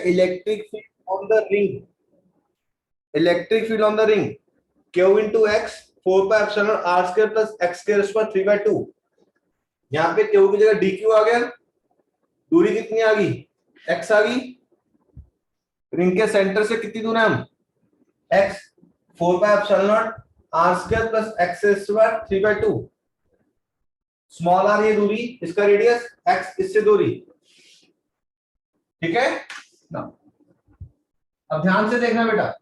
Electric field on the ring, electric field on the ring Q into x 4 pi epsilon r square plus x square is 3/2। यहाँ पे Q की जगह dq आ गया, दूरी कितनी आ गई, x आ गई, रिंग के सेंटर से कितनी दूर है हम, x, 4 pi epsilon r square plus x square 3/2। Small r ये दूरी, इसका रेडियस x, इससे दूरी, ठीक है ना। अब ध्यान से देखना बेटा,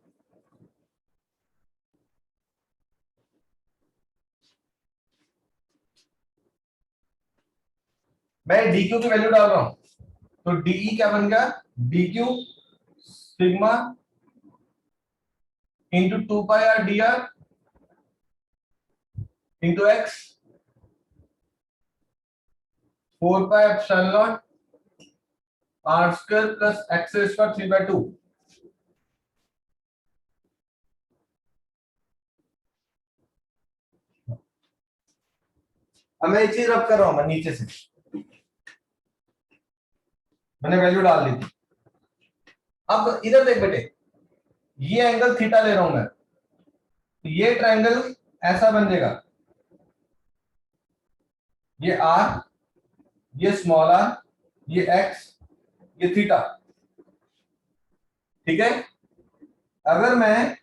मैं dq की वैल्यू डाल रहा हूं, तो de क्या बन गया, dq sigma into 2 pi r d r into x 4 pi epsilon r square plus x square 3/2। अब मैं एक चीज रब कर रहा हूं, मैं नीचे से मैंने वैल्यू डाल दी थी। अब इधर देख बेटे, ये एंगल थीटा ले रहा हूं मैं, तो ये ट्रायंगल ऐसा बन जाएगा, ये आर, ये स्मॉल आर, ये एक्स, ये थीटा, ठीक है। अगर मैं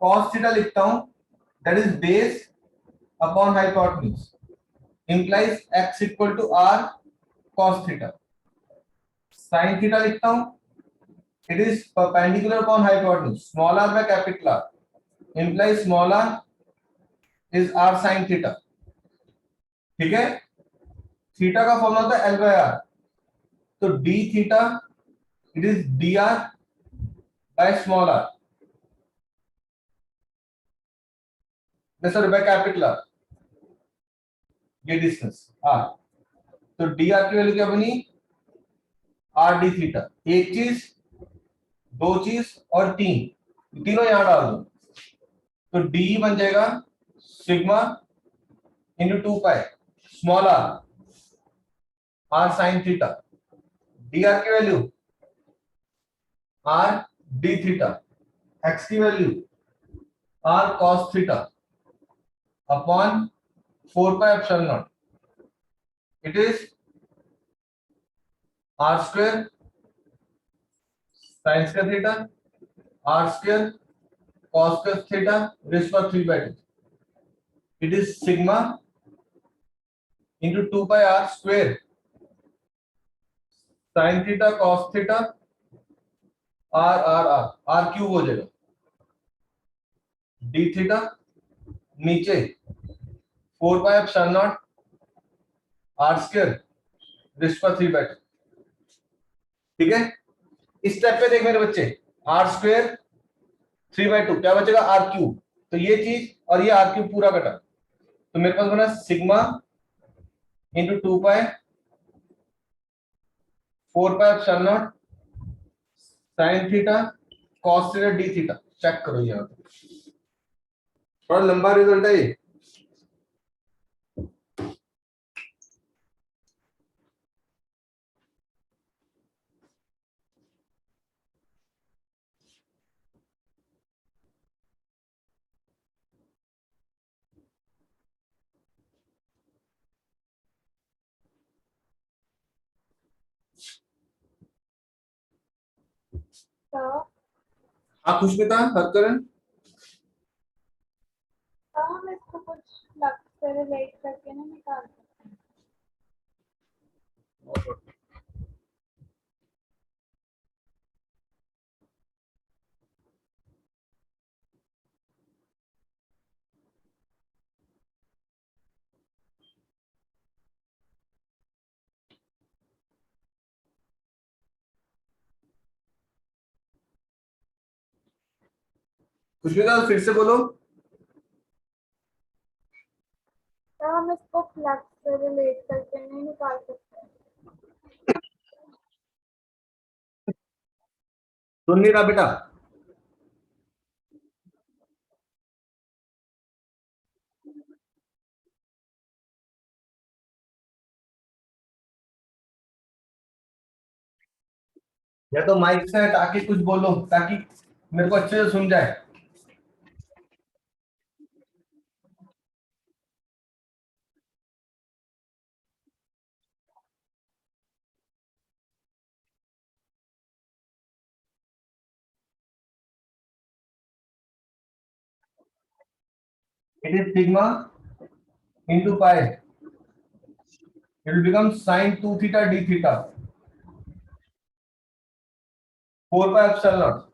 cos थीटा लिखता हूं, that is base upon hypotenuse, implies x equal to r cos theta. sin theta लिखता हूं, it is perpendicular upon hypotenuse, small r by capital R, implies small r is r sin theta, ठीक है। Theta का formula होता है L by R, तो d theta it is dr by small r, sorry bye capital R, ये distance r, तो dr की value क्या बनी, r d थीटा। एक चीज, दो चीज और तीन, तीनों यहां डाल दो, तो d बन जाएगा sigma into 2 pi small r r sin theta, dr की value r d theta, x की value r cos theta upon 4 pi epsilon not, it is r square sin square theta r square cos square theta rays power 3/2, it is sigma into 2 pi r square sin theta cos theta r cube हो जाएगा, d theta नीचे 4 pi epsilon not r square rays power 3/2, ठीक है। इस step पे देख मेरे बच्चे, r स्क्वायर 3/2 क्या बचेगा, r क्यूब, तो ये चीज और ये r क्यूब पूरा कटा, तो मेरे पास बना sigma into 2 pi 4 pi epsilon naught sin theta cos theta d theta. Check करो, ये थोड़ा लंबा रिजल्ट है ये। हाँ खुशमिता हरकरन, हम इसको कुछ फ्लक्स से रिलेट करके ना निकाल सकते हैं। खुशमिता फिर से बोलो। तो हम इसको फ्लक्स से रिलेट करके नहीं निकाल सकते। सुन नहीं रहा बेटा, या तो माइक से ताकि कुछ बोलो, ताकि मेरे को अच्छे से सुन जाए। It is sigma into pi, it will become sign 2 theta D theta 4 pi epsilon not.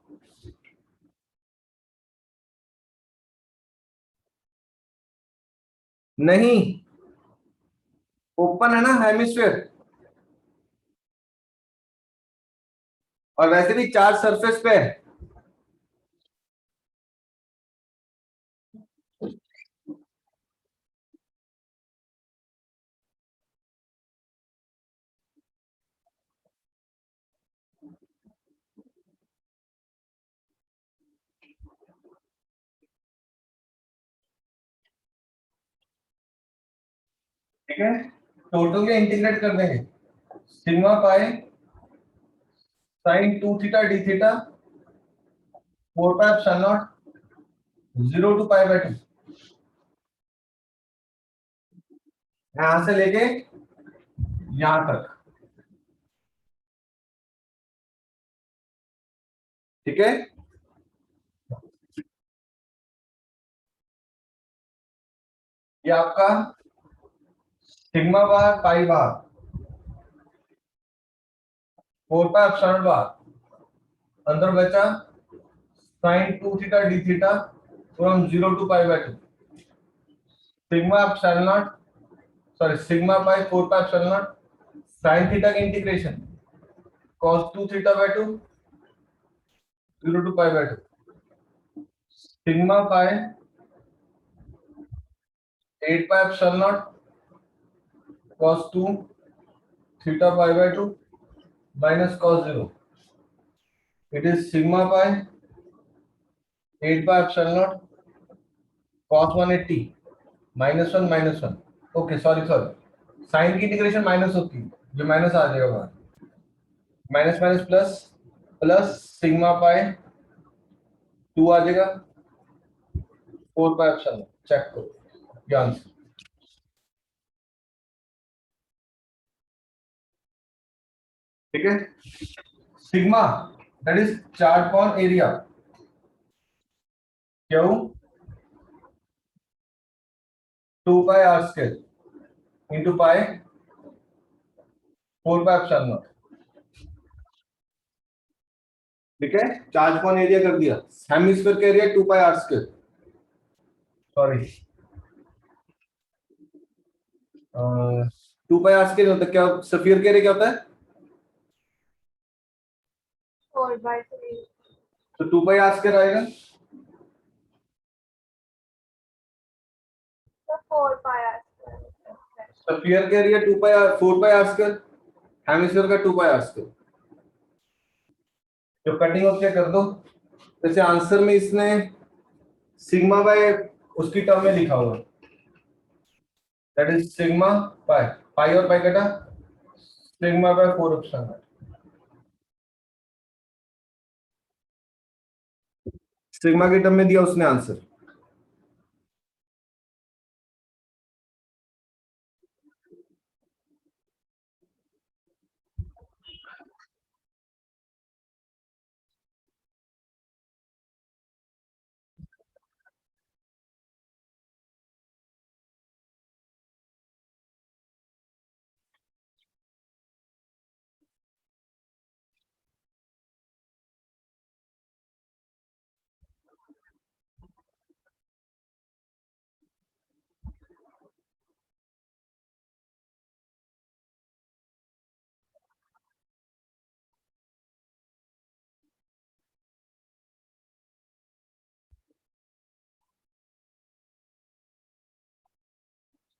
नहीं, ओपन है ना हेमिस्फेयर, और वैसे भी चार्ज सरफेस पे है। ठीक है, टोटल के इंटीग्रेट कर देंगे, sigma pi sine 2 theta D theta 4 pi epsilon naught 0 to pi by 2, यहां से लेके यहां तक। ठीक है, ये आपका सिग्मा बार पाई बार 4 पाई एप्सिलॉन बार, अंदर बचा sine 2 theta D theta from 0 to pi by 2, sigma epsilon naught, sorry sigma by 4 pi epsilon naught sine theta का integration cos 2 theta by 2 0 to pi by 2, sigma pi 8 pi epsilon naught cos 2 theta pi by 2 minus cos 0, it is sigma pi 8 by epsilon naught cos 180 -1 -1, okay sorry sorry, sine की integration minus होती है, जो minus आ जाएगा बाहर, minus minus plus, plus sigma pi 2 आ जाएगा 4 pi epsilon, check करो ये आंसर। ठीक है, sigma that is charge upon area, Q 2 pi r square into pi 4 pi epsilon naught. ठीक है, चार्ज अपॉन एरिया कर दिया, हेमिस्फीयर का area 2 pi r square, sorry 2 pi r square होता है क्या, स्फीयर का एरिया क्या होता है, 4/3। तो 2 पाई आर स्क्वायर आएगा, तो 4/r²। स्फीयर का area 2 pi r 4 pi r square, hemisphere का 2 पाई आर स्क्वायर, जो कटिंग होती है कर दो। जैसे आंसर में इसने सिग्मा बाय उसकी टर्म में लिखा हुआ, दैट इज सिग्मा पाई, पाई और पाई कटा, सिग्मा बाय 4 एप्सिलॉन, सिग्मा की टर्म में दिया उसने आंसर।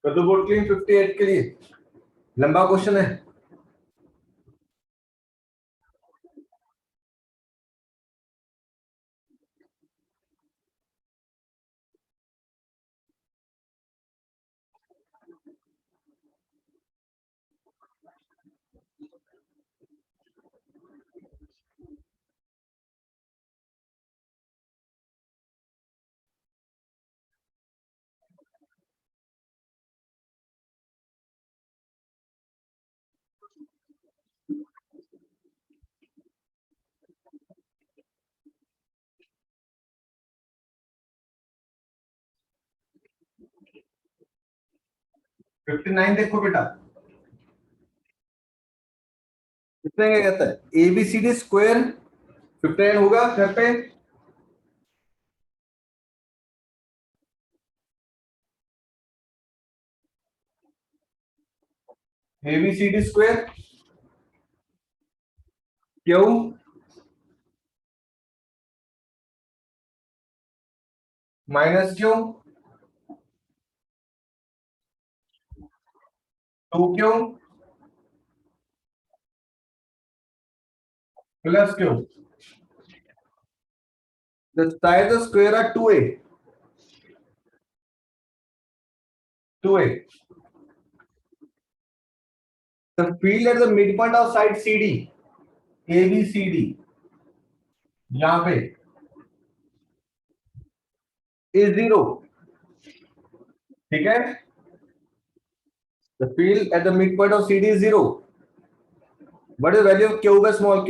कर दो बोर्ड क्लीन 58 के लिए, लंबा क्वेश्चन है। 59 देखो बेटा, इसमें क्या कहता है, ABCD स्क्वायर 59 होगा घर पे। ABCD square Q minus Q 2Q plus Q. The sides of square are 2A. 2A. The field at the midpoint of side CD, ABCD, यहाँ पे is 0. ठीक है? The field at the midpoint of CD is 0. What is the value of Q by small q?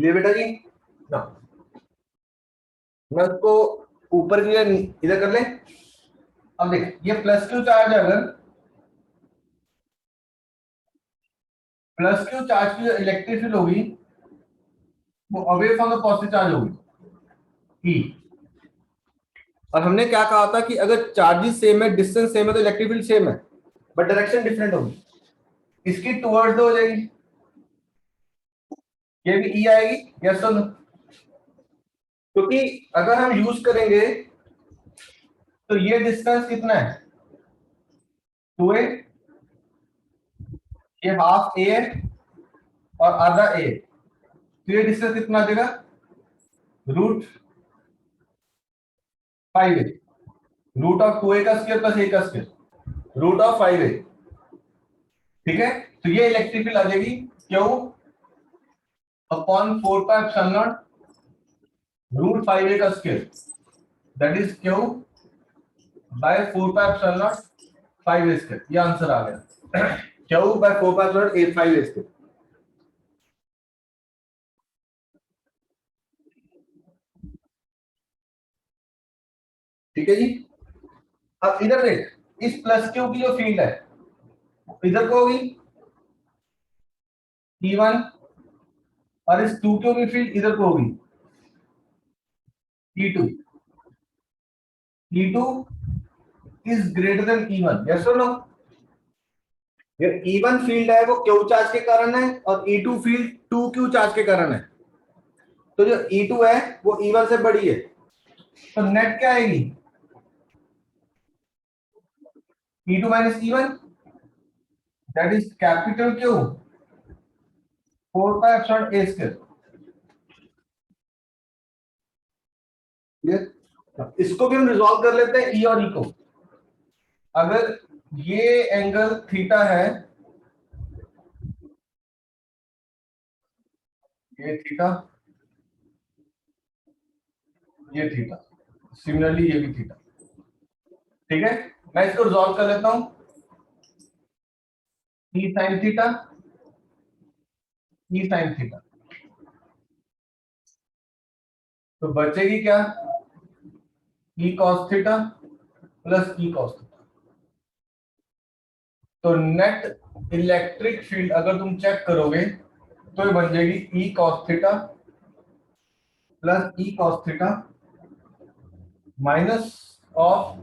ये बेटा जी ना, मैं उसको ऊपर की इधर कर ले। अब देख, ये प्लस क्यू चार्ज है, अगर प्लस क्यू चार्ज की जो इलेक्ट्रिक फील्ड होगी वो away from the positive charge होगी ई। और हमने क्या कहा था कि अगर चार्जेस सेम है, डिस्टेंस सेम है, तो इलेक्ट्रिक फील्ड सेम है, बट डायरेक्शन डिफरेंट होगी। इसकी टुवर्ड्स हो जाएगी, ये भी ई आएगी, यस और नो? क्योंकि अगर हम यूज करेंगे तो ये डिस्टेंस कितना है, 2A, ये हाफ ए और आधा ए, तो ये डिस्टेंस कितना आ जाएगा, √5A, रूट ऑफ 2A का स्क्वायर प्लस ए का स्क्वायर, √5A। ठीक है, तो ये इलेक्ट्रिक फील्ड आ जाएगी क्यों, अपॉन 4πε0 √5A का square, that is Q by 4πε0 5A square. ये आंसर आ गया, क्यू बाय 4πε0 5A स्क्वायर। ठीक है जी। अब इधर देख, इस प्लस क्यू की जो फील्ड है इधर को होगी E1, और इस 2Q की फील्ड इधर को होगी E2। E2 is greater than E1, yes और नो? ये E1 फील्ड है वो Q चार्ज के कारण है, और E2 फील्ड 2Q चार्ज के कारण है। तो जो E2 है वो E1 से बड़ी है, तो नेट क्या आएगी, E2 minus E1, that is capital Q 4πε0 A square. इसको भी हम रिजॉल्व कर लेते हैं, E और E को। अगर ये एंगल थीटा है, ये थीटा, ये थीटा, सिमिलरली ये भी थीटा। ठीक है, मैं इसको रिजॉल्व कर लेता हूं, E sin theta, E sin theta, तो बचेगी क्या, E cos theta plus E cos theta. तो नेट इलेक्ट्रिक फील्ड अगर तुम चेक करोगे तो ये बन जाएगी E cos theta plus E cos theta minus of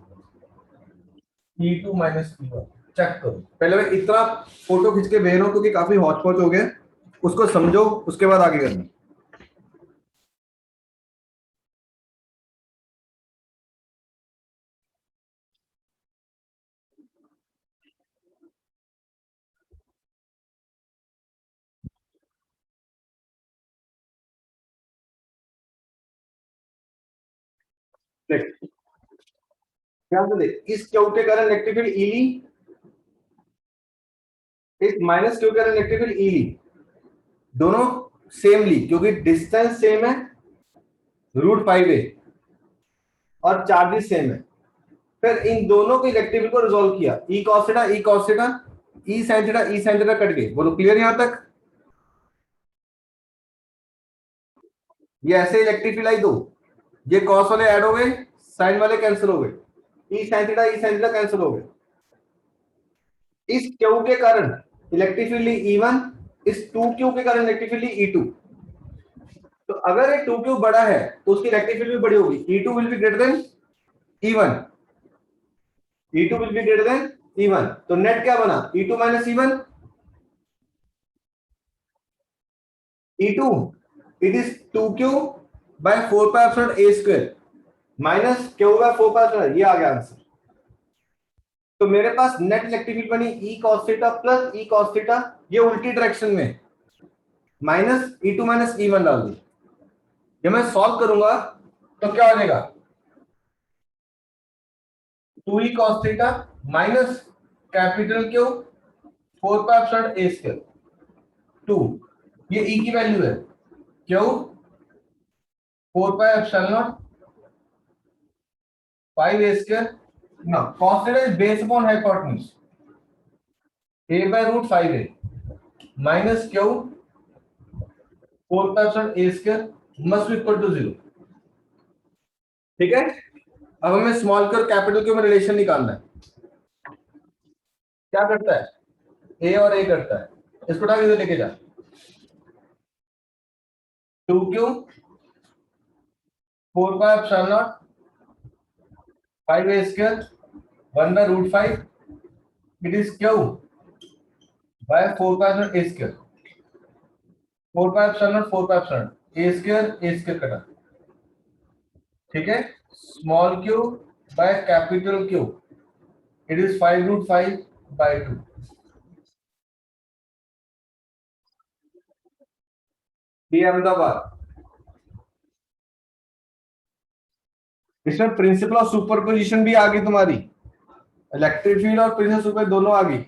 E2 minus E1। Check करो, पहले मैं इतना फोटो खींच के भेज रहा हूं क्योंकि काफी हॉट पॉट हो गया, उसको समझो उसके बाद आगे करना। देख, ध्यान से देख, इस क्यू के कारण इलेक्ट्रिक फील्ड ई ली, इस माइनस क्यू के कारण इलेक्ट्रिक फील्ड ई ली, दोनों सेम ली क्योंकि डिस्टेंस सेम है √5a और चार्जेस सेम है। फिर इन दोनों को इलेक्ट्रिक फील्ड को रिजोल्व किया, ई cos theta E cos theta E sin theta E sin theta cut गए। बोलो क्लियर यहां तक? ये ऐसे इलेक्ट्रिक फील्ड आई दो, ये cos वाले ऐड हो गए, sin वाले कैंसिल हो गए, ई sin थीटा कैंसिल हो गए। इस क्यू के कारण इलेक्ट्रिक फील्ड E1, इस 2Q के कारण इलेक्ट्रिक फील्ड E2। तो अगर ये 2Q बड़ा है तो उसकी इलेक्ट्रिक फील्ड भी बड़ी होगी, E2 will be greater than E1, E2 will be greater than E1। तो नेट क्या बना, E2 minus E1। E2 it is 2Q by 4 pi epsilon a square minus Q by 4 pi epsilon, ये आ गया answer. तो मेरे पास net electric field बनी E cos theta plus E cos theta, ये उल्टी डायरेक्शन में, माइनस E2 माइनस E1 डाल दी। जब मैं सॉल्व करूंगा तो क्या हो जाएगा, 2E cos theta minus capital Q 4 pi epsilon a square 2, ये E की वैल्यू है, Q 4 pi epsilon 5 a square. now cos theta is based upon hypotenuse, a by root 5a minus Q 4 pi epsilon a square must be equal to 0। ठीक है, अब हमें small Q और capital Q में relation निकालना है। क्या करता है, ए और ए करता है, इसको उठा के इधर लेके जा, 2Q 4 pi epsilon 5a square 1 by root 5, it is Q by 4 pi epsilon a square, 4 pi epsilon 4 pi epsilon a square कटा। ठीक है, small Q by capital Q, it is 5√5 by 2। B Ahmedabad. इसमें प्रिंसिपल ऑफ सुपरपोजिशन भी आ गई तुम्हारी, electric field और principle super दोनों आ गई।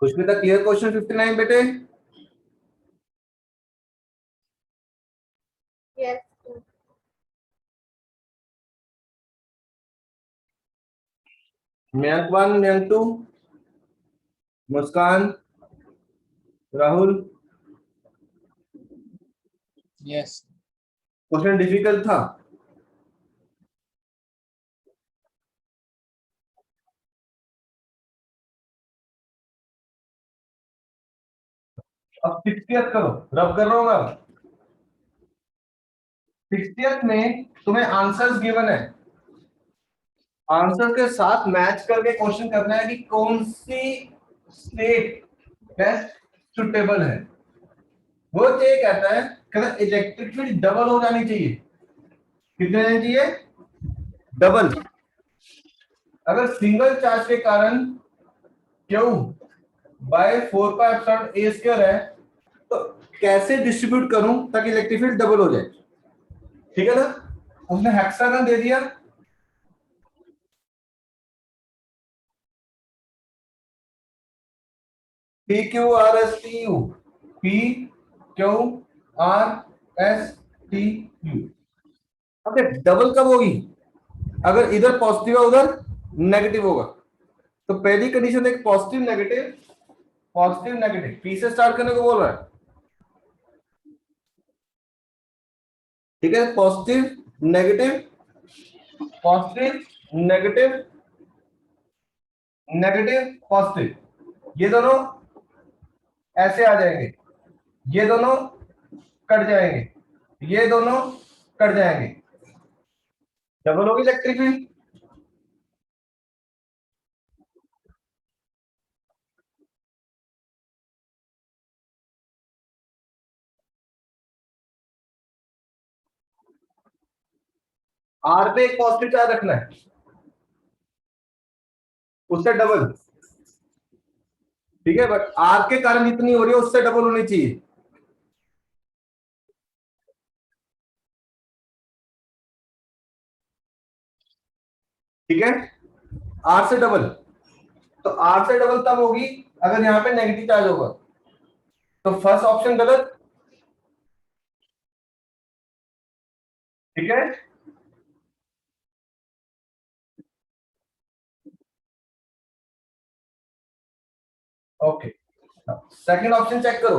खुशमिता क्लियर क्वेश्चन 59 बेटे? Yes. Mayank 1, Mayank 2, Muskan, Rahul. Yes. Question difficult था? अब 60th करो, रब कर रहा हूं मैं। 60th में तुम्हें आंसर्स गिवन है, आंसर के साथ मैच करके क्वेश्चन करना है कि कौन सी स्टेट बेस्ट सुटेबल है। वो ये कहता है, कहता इलेक्ट्रिक फील्ड डबल हो जानी चाहिए। कितने जानी चाहिए? डबल। अगर सिंगल चार्ज के कारण Q by 4 pi epsilon A square है, तो कैसे डिस्ट्रीब्यूट करूं ताकि इलेक्ट्रिक फील्ड डबल हो जाए? ठीक है ना, उसने हेक्सागन दे दिया, P Q R S T U, P Q R S T U. अब डबल कब होगी? अगर इधर पॉजिटिव है उधर नेगेटिव होगा। तो पहली कंडीशन एक positive negative, positive negative, P से स्टार्ट करने को बोल रहा है। ठीक है, positive negative, positive negative, negative positive, ये दोनों ऐसे आ जाएंगे, ये दोनों कट जाएंगे, ये दोनों कट जाएंगे, डबल होगी इलेक्ट्रिक फील्ड। आर पे एक पॉजिटिव चार्ज रखना है, उससे डबल, ठीक है, बट आर के कारण जितनी हो रही है उससे डबल होनी चाहिए। ठीक है, आर से डबल, तो आर से डबल तब होगी अगर यहां पे नेगेटिव चार्ज होगा, तो फर्स्ट ऑप्शन गलत। ठीक है, ओके, सेकंड ऑप्शन चेक करो,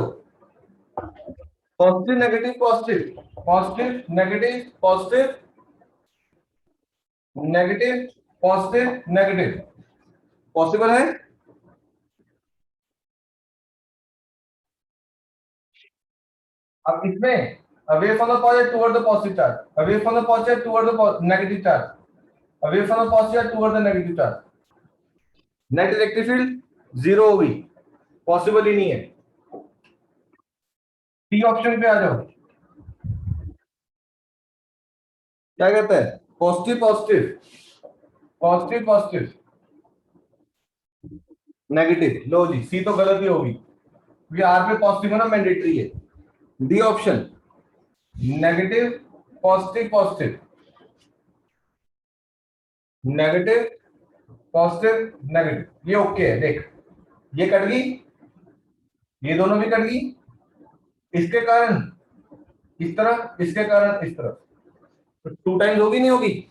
positive negative positive, positive negative positive, negative positive negative, possible है। अब इसमें away from the positive toward the positive charge, away from the positive toward the negative charge, away from the positive toward the negative charge, net electric field zero होगी, possible ही नहीं है। T option पे आ जाओ, क्या कहता है, positive positive, positive positive, negative, लो जी, सी तो गलत ही होगी क्योंकि आर पे पॉजिटिव होना मैंडेटरी है। D option, negative positive positive, negative positive negative, ये ओके है, देख ये कट गई, ये दोनों भी कट गई, इसके कारण इस तरफ, इसके कारण इस तरफ, तो टू टाइम्स होगी नहीं होगी,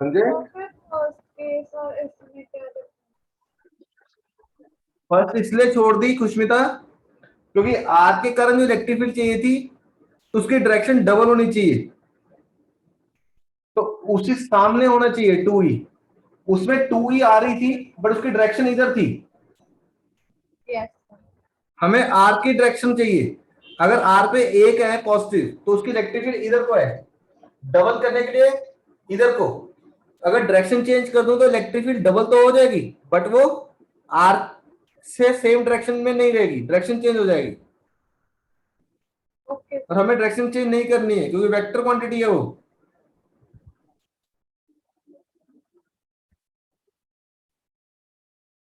समझे। तो फिर फर्स्ट केस और इसमें क्या difference? फर्स्ट इसलिए छोड़ दी खुशमिता क्योंकि आर के कारण जो इलेक्ट्रिक फील्ड चाहिए थी उसकी डायरेक्शन डबल होनी चाहिए, तो उसी सामने होना चाहिए टू ई, उसमें टू ई आ रही थी बट उसकी डायरेक्शन इधर थी, Yes. हमें आर की डायरेक्शन चाहिए, अगर आर पे एक है पॉजिटिव तो उसकी इलेक्ट्रिक फील्ड इधर को है, डबल करने के लिए इधर को, अगर डायरेक्शन चेंज कर दूं तो इलेक्ट्रिक फील्ड डबल तो हो जाएगी बट वो आर से सेम डायरेक्शन में नहीं रहेगी, डायरेक्शन चेंज हो जाएगी, Okay. और हमें डायरेक्शन चेंज नहीं करनी है क्योंकि वेक्टर क्वांटिटी है वो,